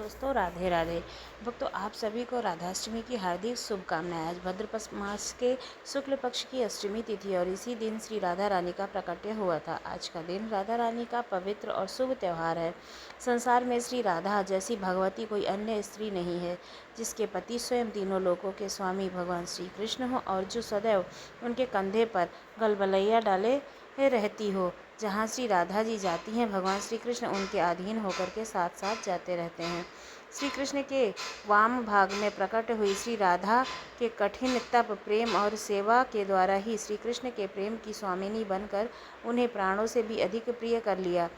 दोस्तों, राधे राधे। भक्तों, आप सभी को राधाष्टमी की हार्दिक शुभकामनाएं। आज भाद्रपद मास के शुक्ल पक्ष की अष्टमी तिथि और इसी दिन श्री राधा रानी का प्राकट्य हुआ था। आज का दिन राधा रानी का पवित्र और शुभ त्यौहार है। संसार में श्री राधा जैसी भगवती कोई अन्य स्त्री नहीं है, जिसके पति स्वयं तीनों लोकों के स्वामी भगवान श्री कृष्ण हो और जो सदैव उनके कंधे पर गलबलैया डाले रहती हो। जहाँ श्री राधा जी जाती हैं, भगवान श्री कृष्ण उनके अधीन होकर के साथ साथ जाते रहते हैं। श्री कृष्ण के वाम भाग में प्रकट हुई श्री राधा के कठिन तप, प्रेम और सेवा के द्वारा ही श्री कृष्ण के प्रेम की स्वामिनी बनकर उन्हें प्राणों से भी अधिक प्रिय कर लिया।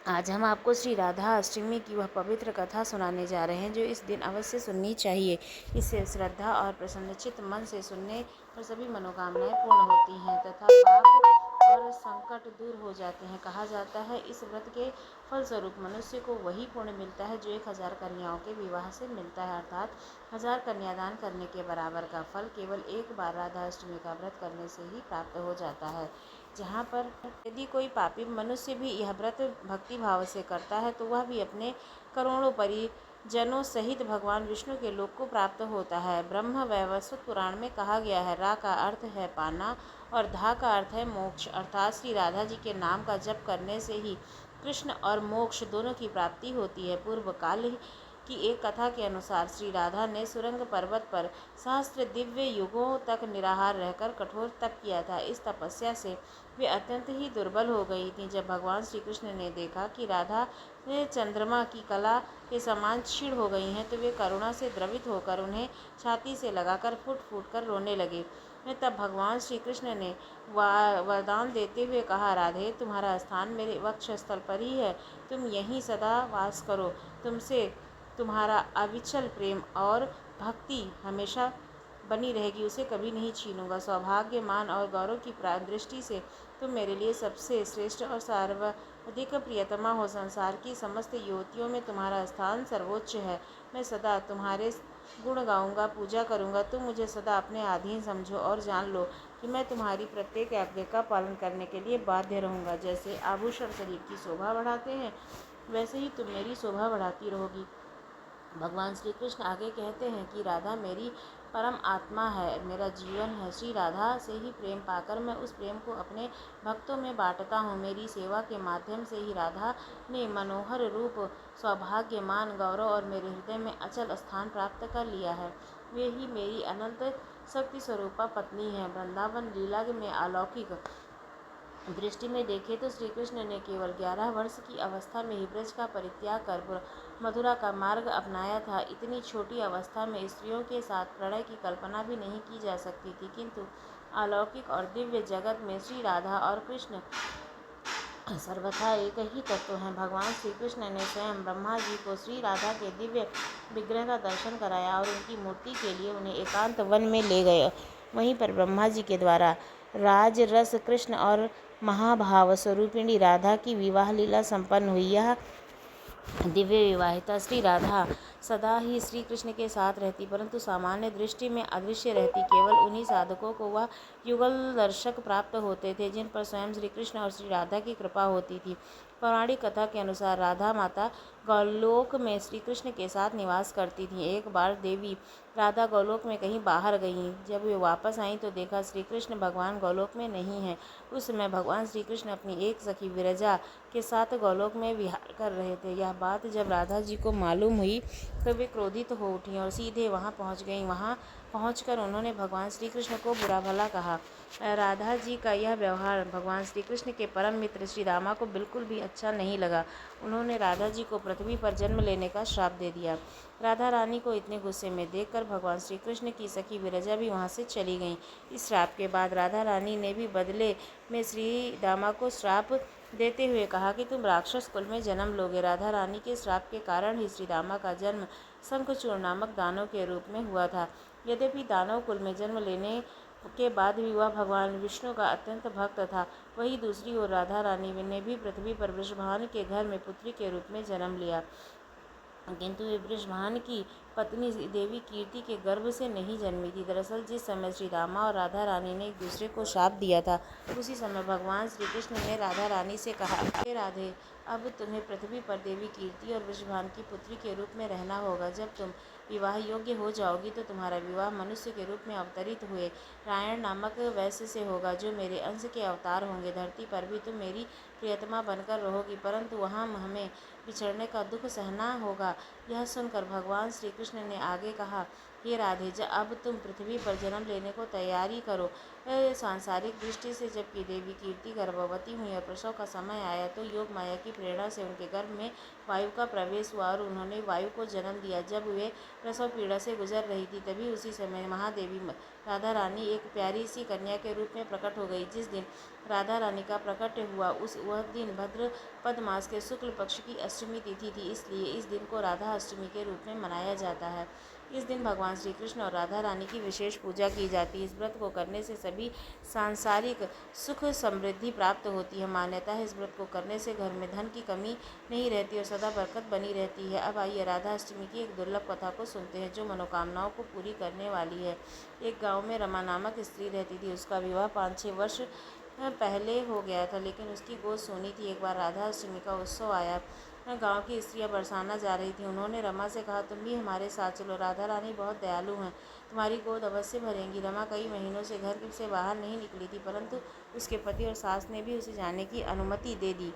आज हम आपको श्री राधा अष्टमी की वह पवित्र कथा सुनाने जा रहे हैं, जो इस दिन अवश्य सुननी चाहिए। इससे श्रद्धा और प्रसन्नचित्त मन से सुनने पर सभी मनोकामनाएं पूर्ण होती हैं तथा पाप और संकट दूर हो जाते हैं। कहा जाता है, इस व्रत के फलस्वरूप मनुष्य को वही पुण्य मिलता है जो 1000 कन्याओं के विवाह से मिलता है, अर्थात 1000 कन्यादान करने के बराबर का फल केवल एक बार राधा अष्टमी का व्रत करने से ही प्राप्त हो जाता है। जहाँ पर यदि कोई पापी मनुष्य भी यह व्रत भक्ति भाव से करता है, तो वह भी अपने करोड़ों परिजनों सहित भगवान विष्णु के लोक को प्राप्त होता है। ब्रह्म वैवस्वत पुराण में कहा गया है, रा का अर्थ है पाना और धा का अर्थ है मोक्ष, अर्थात श्री राधा जी के नाम का जप करने से ही कृष्ण और मोक्ष दोनों की प्राप्ति होती है। पूर्व काल की एक कथा के अनुसार श्री राधा ने सुरंग पर्वत पर सहस्त्र दिव्य युगों तक निराहार रहकर कठोर तप किया था। इस तपस्या से वे अत्यंत ही दुर्बल हो गई थीं। जब भगवान श्री कृष्ण ने देखा कि राधा चंद्रमा की कला के समान क्षीण हो गई हैं, तो वे करुणा से द्रवित होकर उन्हें छाती से लगाकर फूट फूट कर रोने लगे। तब भगवान श्री कृष्ण ने वरदान देते हुए कहा, राधे, तुम्हारा स्थान मेरे वक्षस्थल पर ही है, तुम यहीं सदा वास करो। तुमसे तुम्हारा अविचल प्रेम और भक्ति हमेशा बनी रहेगी, उसे कभी नहीं छीनूंगा। सौभाग्य, मान और गौरव की दृष्टि से तुम मेरे लिए सबसे श्रेष्ठ और सर्वाधिक प्रियतमा हो। संसार की समस्त युवतियों में तुम्हारा स्थान सर्वोच्च है। मैं सदा तुम्हारे गुण गाऊंगा, पूजा करूंगा। तुम मुझे सदा अपने अधीन समझो और जान लो कि मैं तुम्हारी प्रत्येक आज्ञा का पालन करने के लिए बाध्य रहूंगा। जैसे आभूषण शरीर की शोभा बढ़ाते हैं, वैसे ही तुम मेरी शोभा बढ़ाती रहोगी। भगवान श्री कृष्ण आगे कहते हैं कि राधा मेरी परम आत्मा है, मेरा जीवन है। श्री राधा से ही प्रेम पाकर मैं उस प्रेम को अपने भक्तों में बांटता हूँ। मेरी सेवा के माध्यम से ही राधा ने मनोहर रूप, सौभाग्य, मान, गौरव और मेरे हृदय में अचल स्थान प्राप्त कर लिया है। वे ही मेरी अनंत शक्ति स्वरूपा पत्नी है। वृंदावन लीला में अलौकिक दृष्टि में देखें तो श्री कृष्ण ने केवल 11 वर्ष की अवस्था में ही ब्रज का परित्याग कर मथुरा का मार्ग अपनाया था। इतनी छोटी अवस्था में स्त्रियों के साथ प्रणय की कल्पना भी नहीं की जा सकती थी, किंतु अलौकिक और दिव्य जगत में श्री राधा और कृष्ण सर्वथा एक ही तत्व हैं। भगवान श्री कृष्ण ने स्वयं ब्रह्मा जी को श्री राधा के दिव्य विग्रह का दर्शन कराया और उनकी मूर्ति के लिए उन्हें एकांत वन में ले गए। वहीं पर ब्रह्मा जी के द्वारा राज रस कृष्ण और महाभाव स्वरूपिणी राधा की विवाह लीला संपन्न हुई। यह दिव्य विवाहिता श्री राधा सदा ही श्री कृष्ण के साथ रहती, परंतु सामान्य दृष्टि में अदृश्य रहती। केवल उन्हीं साधकों को वह युगल दर्शक प्राप्त होते थे जिन पर स्वयं श्री कृष्ण और श्री राधा की कृपा होती थी। पौराणिक कथा के अनुसार राधा माता गौलोक में श्री कृष्ण के साथ निवास करती थीं। एक बार देवी राधा गौलोक में कहीं बाहर गईं। जब वे वापस आईं तो देखा श्री कृष्ण भगवान गौलोक में नहीं हैं। उस समय भगवान श्री कृष्ण अपनी एक सखी विरजा के साथ गौलोक में विहार कर रहे थे। यह बात जब राधा जी को मालूम हुई तो वे क्रोधित हो उठीं और सीधे वहां पहुंच गईं। वहां पहुंचकर उन्होंने भगवान श्री कृष्ण को बुरा भला कहा। राधा जी का यह व्यवहार भगवान श्री कृष्ण के परम मित्र श्री रामा को बिल्कुल भी अच्छा नहीं लगा। उन्होंने राधा जी को पृथ्वी पर जन्म लेने का श्राप दे दिया। राधा रानी को इतने गुस्से में देखकर भगवान श्री कृष्ण की सखी विरजा भी वहां से चली गईं। इस श्राप के बाद राधा रानी ने भी बदले में श्री रामा को श्राप देते हुए कहा कि तुम राक्षस कुल में जन्म लोगे। राधा रानी के श्राप के कारण ही श्री रामा का जन्म शंखचूड़ नामक दानव के रूप में हुआ था। यद्यपि दानव कुल में जन्म लेने के बाद भी वह भगवान विष्णु का अत्यंत भक्त था, वहीं दूसरी ओर राधा रानी ने भी पृथ्वी पर वृषभानु के घर में पुत्री के रूप में जन्म लिया, किंतु वे वृषभानु की पत्नी देवी कीर्ति के गर्भ से नहीं जन्मी थी। दरअसल जिस समय श्री रामा और राधा रानी ने एक दूसरे को शाप दिया था, उसी समय भगवान श्री कृष्ण ने राधा रानी से कहा, हे राधे, अब तुम्हें पृथ्वी पर देवी कीर्ति और वृषभान की पुत्री के रूप में रहना होगा। जब तुम विवाह योग्य हो जाओगी तो तुम्हारा विवाह मनुष्य के रूप में अवतरित हुए रायण नामक वैश्य से होगा, जो मेरे अंश के अवतार होंगे। धरती पर भी तुम मेरी प्रियतमा बनकर रहोगी, परंतु वहाँ हमें बिछड़ने का दुख सहना होगा। यह सुनकर भगवान श्री कृष्ण ने आगे कहा, हे राधे, अब तुम पृथ्वी पर जन्म लेने को तैयारी करो। सांसारिक दृष्टि से जबकि देवी कीर्ति गर्भवती हुई और प्रसव का समय आया तो योग माया की प्रेरणा से उनके गर्भ में वायु का प्रवेश हुआ और उन्होंने वायु को जन्म दिया। जब वे प्रसव पीड़ा से गुजर रही थी, तभी उसी समय महादेवी राधा रानी एक प्यारी सी कन्या के रूप में प्रकट हो गई। जिस दिन राधा रानी का प्रकट हुआ वह दिन भाद्रपद मास के शुक्ल पक्ष की अष्टमी तिथि थी, इसलिए इस दिन को राधा अष्टमी के रूप में मनाया जाता है। इस दिन भगवान श्री कृष्ण और राधा रानी की विशेष पूजा की जाती है। इस व्रत को करने से सभी सांसारिक सुख समृद्धि प्राप्त होती है। मान्यता है इस व्रत को करने से घर में धन की कमी नहीं रहती और सदा बरकत बनी रहती है। अब आइए राधा अष्टमी की एक दुर्लभ कथा को सुनते हैं, जो मनोकामनाओं को पूरी करने वाली है। एक गाँव में रमा नामक स्त्री रहती थी। उसका विवाह 5-6 वर्ष पहले हो गया था, लेकिन उसकी गोद सोनी थी। एक बार राधा अष्टमी का उत्सव आया। गांव की स्त्रियां बरसाना जा रही थी। उन्होंने रमा से कहा, तुम भी हमारे साथ चलो, राधा रानी बहुत दयालु हैं, तुम्हारी गोद अवश्य भरेंगी। रमा कई महीनों से घर से बाहर नहीं निकली थी, परंतु उसके पति और सास ने भी उसे जाने की अनुमति दे दी।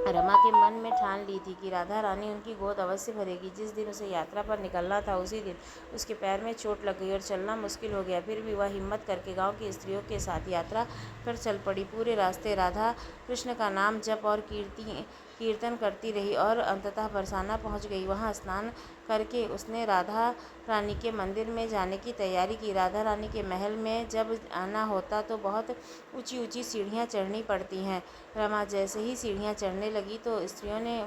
रमा के मन में ठान ली थी कि राधा रानी उनकी गोद अवश्य भरेगी। जिस दिन उसे यात्रा पर निकलना था, उसी दिन उसके पैर में चोट लग गई और चलना मुश्किल हो गया। फिर भी वह हिम्मत करके गांव की स्त्रियों के साथ यात्रा पर चल पड़ी। पूरे रास्ते राधा कृष्ण का नाम जप और कीर्तन करती रही और अंततः बरसाना पहुंच गई। वहां स्नान करके उसने राधा रानी के मंदिर में जाने की तैयारी की। राधा रानी के महल में जब आना होता तो बहुत ऊंची ऊंची सीढ़ियां चढ़नी पड़ती हैं। रमा जैसे ही सीढ़ियां चढ़ने लगी तो स्त्रियों ने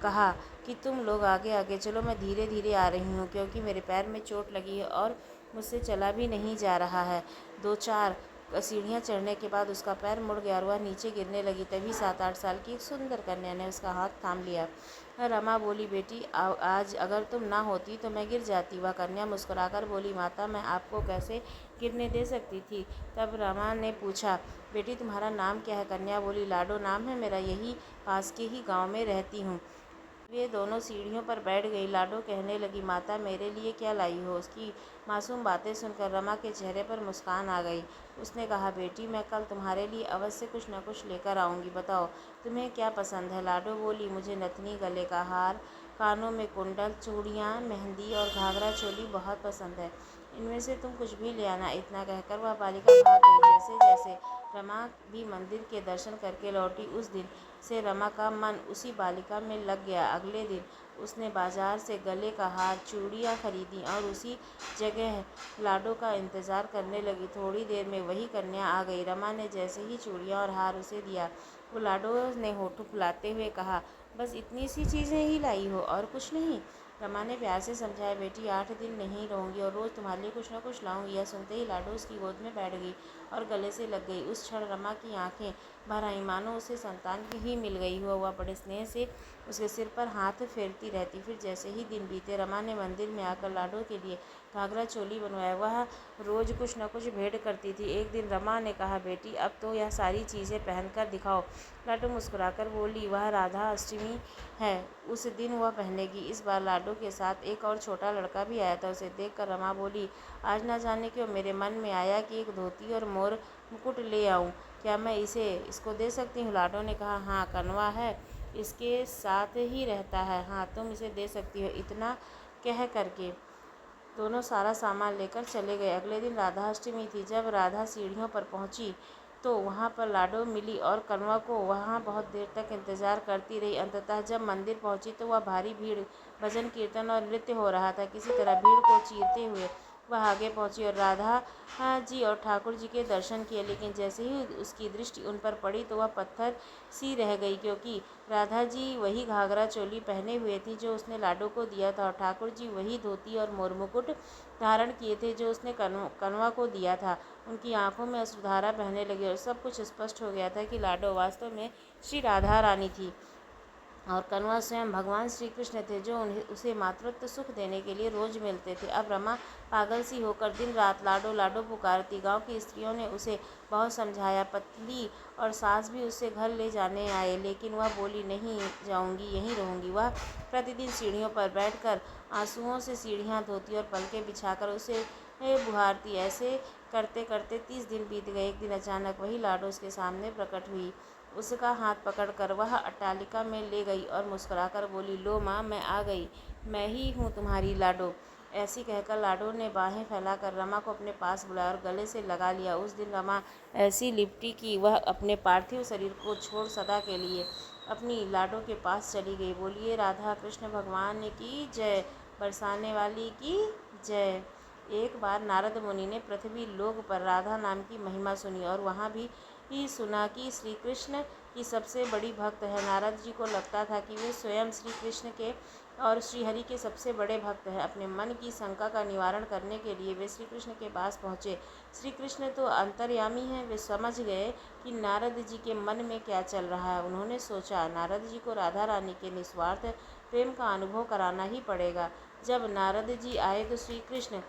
कहा कि तुम लोग आगे आगे चलो, मैं धीरे धीरे आ रही हूँ, क्योंकि मेरे पैर में चोट लगी है और मुझसे चला भी नहीं जा रहा है। 2-4 सीढ़ियाँ चढ़ने के बाद उसका पैर मुड़ गया और वह नीचे गिरने लगी। तभी 7-8 साल की एक सुंदर कन्या ने उसका हाथ थाम लिया। रमा बोली, बेटी, आज अगर तुम ना होती तो मैं गिर जाती। वह कन्या मुस्कुराकर बोली, माता, मैं आपको कैसे गिरने दे सकती थी। तब रमा ने पूछा, बेटी, तुम्हारा नाम क्या है? कन्या बोली, लाडो नाम है मेरा, यही पास के ही गांव में रहती हूँ। वे दोनों सीढ़ियों पर बैठ गई। लाडो कहने लगी, माता, मेरे लिए क्या लाई हो? उसकी मासूम बातें सुनकर रमा के चेहरे पर मुस्कान आ गई। उसने कहा, बेटी, मैं कल तुम्हारे लिए अवश्य कुछ न कुछ लेकर आऊँगी, बताओ तुम्हें क्या पसंद है? लाडो बोली, मुझे नथनी, गले का हार, कानों में कुंडल, चूड़ियाँ, मेहंदी और घाघरा चोली बहुत पसंद है। इनमें से तुम कुछ भी ले आना। इतना कहकर वह बालिका भाग गई। जैसे जैसे रमा भी मंदिर के दर्शन करके लौटी, उस दिन से रमा का मन उसी बालिका में लग गया। अगले दिन उसने बाजार से गले का हार, चूड़ियाँ खरीदी और उसी जगह लाडो का इंतज़ार करने लगी। थोड़ी देर में वही कन्या आ गई। रमा ने जैसे ही चूड़ियाँ और हार उसे दिया, वो लाडो ने होठों फुलाते हुए कहा, बस इतनी सी चीज़ें ही लाई हो और कुछ नहीं? रमा ने प्यार से समझाया, बेटी, 8 दिन नहीं रहूँगी और रोज़ तुम्हारे लिए कुछ न कुछ लाऊंगी। यह सुनते ही लाडो उसकी गोद में बैठ गई और गले से लग गई। उस क्षण रमा की आंखें भर आईं, मानो उसे संतान की ही मिल गई हो। वह बड़े स्नेह से उसके सिर पर हाथ फेरती रहती। फिर जैसे ही दिन बीते, रमा ने मंदिर में आकर लाडो के लिए घाघरा चोली बनवाया। वह रोज़ कुछ न कुछ भेंट करती थी। एक दिन रमा ने कहा, बेटी, अब तो यह सारी चीज़ें पहनकर दिखाओ। लाडो मुस्कुराकर बोली, वह राधा अष्टमी है, उस दिन वह पहनेगी। इस बार लाडो के साथ एक और छोटा लड़का भी आया था। उसे देखकर रमा बोली, आज न जाने क्यों मेरे मन में आया कि एक धोती और मोर मुकुट ले आऊं। क्या मैं इसको दे सकती हूँ? लाडो ने कहा, हाँ, कनवा है, इसके साथ ही रहता है, हाँ, तुम इसे दे सकती हो। इतना कह करके दोनों सारा सामान लेकर चले गए। अगले दिन राधा अष्टमी थी। जब राधा सीढ़ियों पर पहुंची तो वहां पर लाडो मिली और कनवा को वहां बहुत देर तक इंतजार करती रही। अंततः जब मंदिर पहुंची तो वह भारी भीड़, भजन कीर्तन और नृत्य हो रहा था। किसी तरह भीड़ को चीरते हुए वह आगे पहुंची और राधा जी और ठाकुर जी के दर्शन किए। लेकिन जैसे ही उसकी दृष्टि उन पर पड़ी तो वह पत्थर सी रह गई, क्योंकि राधा जी वही घाघरा चोली पहने हुए थी जो उसने लाडो को दिया था और ठाकुर जी वही धोती और मोर मुकुट धारण किए थे जो उसने कनवा को दिया था। उनकी आंखों में अश्रुधारा बहने लगी और सब कुछ स्पष्ट हो गया था कि लाडो वास्तव में श्री राधा रानी थी। और कन्वा स्वयं भगवान श्री कृष्ण थे, जो उसे मातृत्व सुख देने के लिए रोज मिलते थे। अब रमा पागल सी होकर दिन रात लाडो लाडो पुकारती। गांव की स्त्रियों ने उसे बहुत समझाया। पतली और सास भी उसे घर ले जाने आए, लेकिन वह बोली, नहीं जाऊंगी, यहीं रहूंगी। वह प्रतिदिन सीढ़ियों पर बैठकर आंसुओं से सीढ़ियां धोती और पलके बिछाकर उसे बुहारती। ऐसे करते करते 30 दिन बीत गए। एक दिन अचानक वही लाडो उसके सामने प्रकट हुई। उसका हाथ पकड़कर वह अट्टालिका में ले गई और मुस्कुराकर बोली, लो माँ, मैं आ गई, मैं ही हूँ तुम्हारी लाडो। ऐसी कहकर लाडो ने बाहें फैलाकर रमा को अपने पास बुलाया और गले से लगा लिया। उस दिन रमा ऐसी लिपटी कि वह अपने पार्थिव शरीर को छोड़ सदा के लिए अपनी लाडो के पास चली गई। बोलिए राधा कृष्ण भगवान की जय, बरसाने वाली की जय। एक बार नारद मुनि ने पृथ्वी लोक पर राधा नाम की महिमा सुनी और वहाँ भी सुना कि श्री कृष्ण की सबसे बड़ी भक्त है। नारद जी को लगता था कि वे स्वयं श्री कृष्ण के और श्रीहरि के सबसे बड़े भक्त हैं। अपने मन की शंका का निवारण करने के लिए वे श्री कृष्ण के पास पहुँचे। श्री कृष्ण तो अंतर्यामी हैं, वे समझ गए कि नारद जी के मन में क्या चल रहा है। उन्होंने सोचा, नारद जी को राधा रानी के निस्वार्थ प्रेम का अनुभव कराना ही पड़ेगा। जब नारद जी आए तो श्री कृष्ण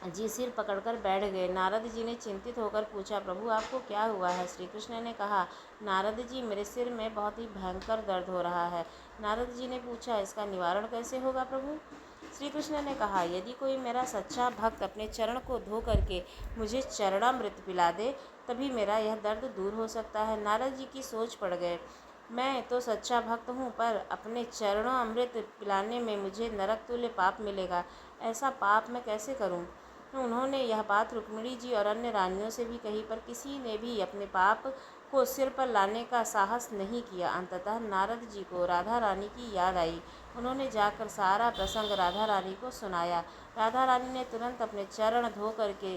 जी सिर पकड़कर बैठ गए। नारद जी ने चिंतित होकर पूछा, प्रभु आपको क्या हुआ है? श्री कृष्ण ने कहा, नारद जी, मेरे सिर में बहुत ही भयंकर दर्द हो रहा है। नारद जी ने पूछा, इसका निवारण कैसे होगा प्रभु? श्री कृष्ण ने कहा, यदि कोई मेरा सच्चा भक्त अपने चरण को धो करके मुझे चरणामृत पिला दे, तभी मेरा यह दर्द दूर हो सकता है। नारद जी की सोच पड़ गए। मैं तो सच्चा भक्त हूँ, पर अपने चरणों अमृत पिलाने में मुझे नरक तुल्य पाप मिलेगा। ऐसा पाप मैं कैसे करूँ? उन्होंने यह बात रुक्मिणी जी और अन्य रानियों से भी कही, पर किसी ने भी अपने पाप को सिर पर लाने का साहस नहीं किया। अंततः नारद जी को राधा रानी की याद आई। उन्होंने जाकर सारा प्रसंग राधा रानी को सुनाया। राधा रानी ने तुरंत अपने चरण धो करके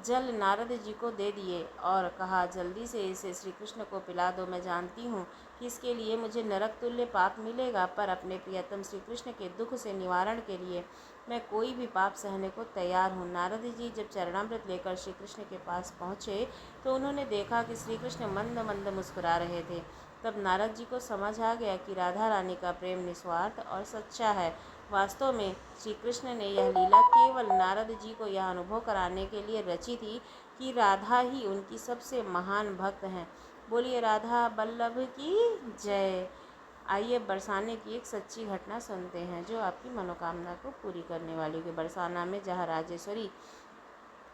जल नारद जी को दे दिए और कहा, जल्दी से इसे श्री कृष्ण को पिला दो। मैं जानती हूँ कि इसके लिए मुझे नरक तुल्य पाप मिलेगा, पर अपने प्रियतम श्री कृष्ण के दुख से निवारण के लिए मैं कोई भी पाप सहने को तैयार हूँ। नारद जी जब चरणामृत लेकर श्री कृष्ण के पास पहुँचे तो उन्होंने देखा कि श्री कृष्ण मंद मंद मुस्कुरा रहे थे। तब नारद जी को समझ आ गया कि राधा रानी का प्रेम निस्वार्थ और सच्चा है। वास्तव में श्री कृष्ण ने यह लीला केवल नारद जी को यह अनुभव कराने के लिए रची थी कि राधा ही उनकी सबसे महान भक्त हैं। बोलिए राधा वल्लभ की जय। आइए बरसाने की एक सच्ची घटना सुनते हैं, जो आपकी मनोकामना को पूरी करने वाली है। बरसाना में जहाँ राजेश्वरी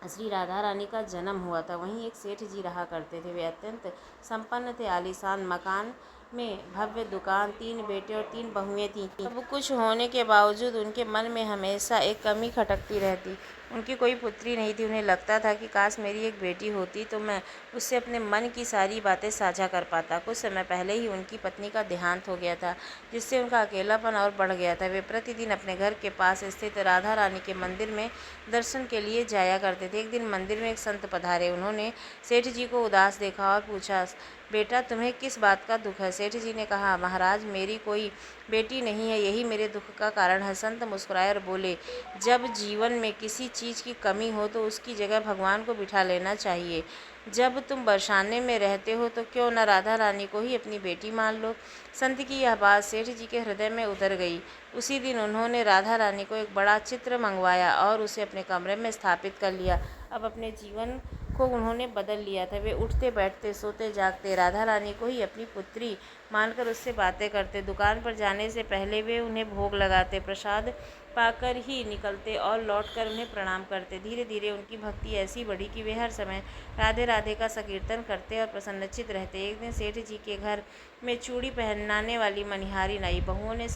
श्री राधा रानी का जन्म हुआ था, वहीं एक सेठ जी रहा करते थे। वे अत्यंत संपन्न थे। आलीशान मकान में भव्य दुकान, 3 बेटे और 3 बहुएं थीं। सब कुछ होने के बावजूद उनके मन में हमेशा एक कमी खटकती रहती। उनकी कोई पुत्री नहीं थी। उन्हें लगता था कि काश मेरी एक बेटी होती तो मैं उससे अपने मन की सारी बातें साझा कर पाता। कुछ समय पहले ही उनकी पत्नी का देहांत हो गया था, जिससे उनका अकेलापन और बढ़ गया था। वे प्रतिदिन अपने घर के पास स्थित राधा रानी के मंदिर में दर्शन के लिए जाया करते थे। एक दिन मंदिर में एक संत पधारे। उन्होंने सेठ जी को उदास देखा और पूछा, बेटा तुम्हें किस बात का दुख है? सेठ जी ने कहा, महाराज मेरी कोई बेटी नहीं है, यही मेरे दुख का कारण है। संत मुस्कुराए और बोले, जब जीवन में किसी चीज़ की कमी हो तो उसकी जगह भगवान को बिठा लेना चाहिए। जब तुम बरसाने में रहते हो तो क्यों न राधा रानी को ही अपनी बेटी मान लो। संत की यह बात सेठ जी के हृदय में उतर गई। उसी दिन उन्होंने राधा रानी को एक बड़ा चित्र मंगवाया और उसे अपने कमरे में स्थापित कर लिया। अब अपने जीवन को उन्होंने बदल लिया था। वे उठते बैठते सोते जागते राधा रानी को ही अपनी पुत्री मानकर उससे बातें करते। दुकान पर जाने से पहले वे उन्हें भोग लगाते, प्रसाद पाकर ही निकलते और लौटकर उन्हें प्रणाम करते। धीरे धीरे उनकी भक्ति ऐसी बढ़ी कि वे हर समय राधे राधे का संकीर्तन करते और प्रसन्नचित्त रहते। एक दिन सेठ जी के घर में चूड़ी पहनाने वाली मनिहारिन आई। बहुओं ने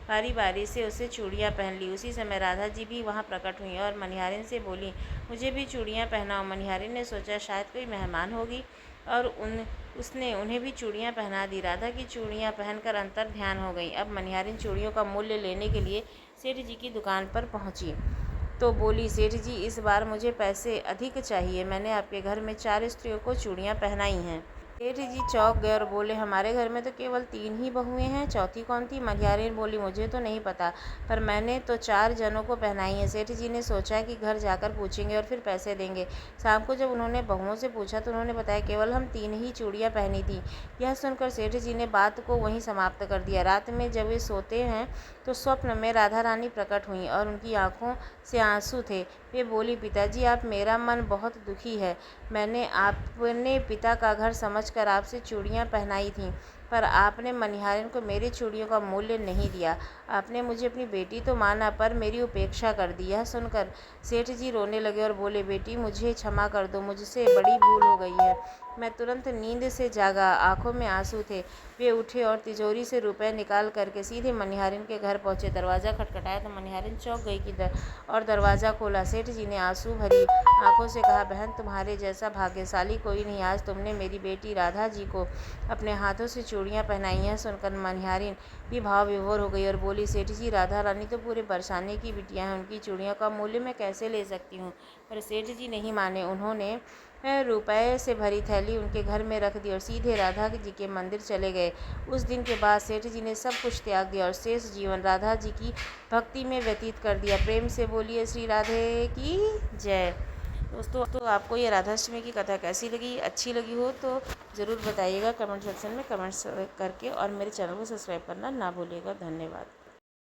बारी बारी से उसे चूड़ियाँ पहन ली। उसी समय राधा जी भी वहाँ प्रकट हुई और मनिहारिन से बोली, मुझे भी चूड़ियाँ पहनाओ। मनिहारिन ने सोचा शायद कोई मेहमान होगी और उसने उन्हें भी चूड़ियाँ पहना दी। राधा की चूड़ियाँ पहनकर अंतर ध्यान हो गई। अब मनिहारिन चूड़ियों का मूल्य लेने के लिए सेठ जी की दुकान पर पहुँची तो बोली, सेठ जी इस बार मुझे पैसे अधिक चाहिए। मैंने आपके घर में 4 स्त्रियों को चूड़ियाँ पहनाई हैं। सेठ जी चौंक गए और बोले, हमारे घर में तो केवल 3 ही बहुएं हैं, चौथी कौन थी? मनिहारिन बोली, मुझे तो नहीं पता, पर मैंने तो 4 जनों को पहनाई है। सेठ जी ने सोचा कि घर जाकर पूछेंगे और फिर पैसे देंगे। शाम को जब उन्होंने बहुओं से पूछा तो उन्होंने बताया, केवल हम 3 ही चूड़ियाँ पहनी थी। यह सुनकर सेठ जी ने बात को वहीं समाप्त कर दिया। रात में जब वे सोते हैं तो स्वप्न में राधा रानी प्रकट हुई और उनकी आंखों से आंसू थे। वे बोली, पिताजी, आप, मेरा मन बहुत दुखी है। मैंने अपने पिता का घर समझकर आपसे चूड़ियाँ पहनाई थीं, पर आपने मनिहारिन को मेरी चूड़ियों का मूल्य नहीं दिया। आपने मुझे अपनी बेटी तो माना, पर मेरी उपेक्षा कर दी। यह सुनकर सेठ जी रोने लगे और बोले, बेटी, मुझे क्षमा कर दो, मुझसे बड़ी भूल हो गई है। मैं तुरंत नींद से जागा, आंखों में आंसू थे। वे उठे और तिजोरी से रुपए निकाल करके सीधे मनिहारिन के घर पहुंचे। दरवाज़ा खटखटाया तो मनिहारिन चौंक गई और दरवाज़ा खोला। सेठ जी ने आंसू भरी आंखों से कहा, बहन, तुम्हारे जैसा भाग्यशाली कोई नहीं। आज तुमने मेरी बेटी राधा जी को अपने हाथों से चूड़ियाँ पहनाई हैं। सुनकर मनिहारिन भी भाव विभोर हो गई और बोली, सेठ जी, राधा रानी तो पूरे बरसाने की बिटिया हैं, उनकी चूड़ियों का मूल्य मैं कैसे ले सकती हूँ? पर सेठ जी नहीं माने। उन्होंने रुपए से भरी थैली उनके घर में रख दी और सीधे राधा जी के मंदिर चले गए। उस दिन के बाद सेठ जी ने सब कुछ त्याग दिया और शेष जीवन राधा जी की भक्ति में व्यतीत कर दिया। प्रेम से बोलिए श्री राधे की जय। दोस्तों, तो आपको ये राधाष्टमी की कथा कैसी लगी? अच्छी लगी हो तो ज़रूर बताइएगा कमेंट सेक्शन में कमेंट्स करके, और मेरे चैनल को सब्सक्राइब करना ना भूलिएगा। धन्यवाद।